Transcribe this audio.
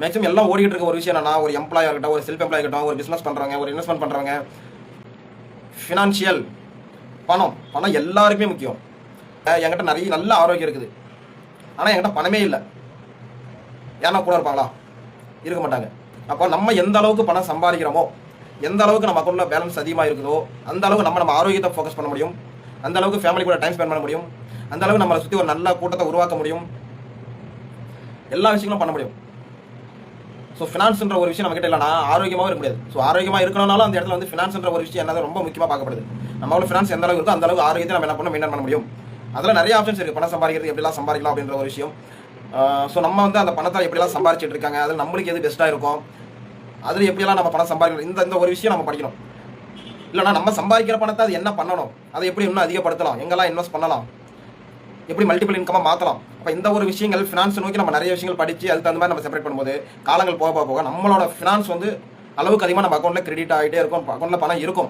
Maximum எல்லாம் ஓடிட்டு இருக்க ஒரு விஷயம் என்னன்னா, ஒரு எம்ப்ளாயாக இருக்கட்டும், ஒரு செல்ஃப் எம்ப்ளாய் இருக்கட்டும், ஒரு பிஸ்னஸ் பண்ணுறவங்க, ஒரு இன்வெஸ்ட்மெண்ட் பண்ணுறவங்க, ஃபினான்ஷியல் பணம் பணம் எல்லாருக்குமே முக்கியம். என்கிட்ட நிறைய நல்ல ஆரோக்கியம் இருக்குது, ஆனால் என்கிட்ட பணமே இல்லை, ஏன்னா கூட இருப்பாங்களா? இருக்க மாட்டாங்க. அப்போ நம்ம எந்த அளவுக்கு பணம் சம்பாதிக்கிறோமோ, எந்த அளவுக்கு நம்ம அக்கௌண்ட்டில் பேலன்ஸ் அதிகமாக இருக்குதோ, அந்த அளவுக்கு நம்ம ஆரோக்கியத்தை ஃபோக்கஸ் பண்ண முடியும், அந்த அளவுக்கு ஃபேமிலி கூட டைம் ஸ்பெண்ட் பண்ண முடியும், அந்த அளவுக்கு நம்மளை சுற்றி ஒரு நல்ல கூட்டத்தை உருவாக்க முடியும், எல்லா விஷயங்களும் பண்ண முடியும். ஸோ ஃபினான்ஸ்ன்ற ஒரு விஷயம் நம்மகிட்ட இல்லைனா ஆரோக்கியமாகவும் இருக்க முடியாது. ஸோ ஆரோக்கியமாக இருக்கணும்னாலும் அந்த இடத்துல வந்து ஃபினான்ஸ்ன்ற ஒரு விஷயம் என்னது ரொம்ப முக்கியமாக பார்க்கப்படுது. நம்மளோட ஃபினான்ஸ் எந்த அளவுக்கு இருக்கோ அந்த அளவுக்கு ஆரோக்கியத்தை நம்ம என்ன பண்ண மெயின்டைன் பண்ண முடியும். அதில் நிறைய ஆப்ஷன்ஸ் இருக்குது. பணம் சம்பாதிக்கிறது எப்படிலாம் சம்பாதிக்கலாம் அப்படின்ற ஒரு விஷயம். ஸோ நம்ம வந்து அந்த பணத்தை எப்படிலாம் சம்பாதிச்சிட்டு இருக்காங்க, அதில் நம்மளுக்கு எது பெஸ்ட்டாக இருக்கும், அதில் எப்படியெல்லாம் நம்ம பணம் சம்பாதிக்கணும், இந்த ஒரு விஷயம் நம்ம படிக்கணும். இல்லைனா நம்ம சம்பாதிக்கிற பணத்தை அது என்ன பண்ணணும், அதை எப்படி இன்னும் அதிகப்படுத்தலாம், எங்கெல்லாம் இன்வெஸ்ட் பண்ணலாம், எப்படி மல்டிபிள் இன்கமாக மாற்றலாம். அப்போ இந்த ஒரு விஷயங்கள் ஃபினான்ஸ் நோக்கி நம்ம நிறைய விஷயங்கள் படித்து அதுக்கு தகுந்த மாதிரி நம்ம செப்பரேட் பண்ணும்போது காலங்கள் போக போக நம்மளோட ஃபினான்ஸ் வந்து அளவுக்கு அதிகமாக நம்ம அக்கௌண்ட்டில் கிரெடிட் ஆகிட்டே இருக்கும், அக்கௌண்ட்டில் பணம் இருக்கும்.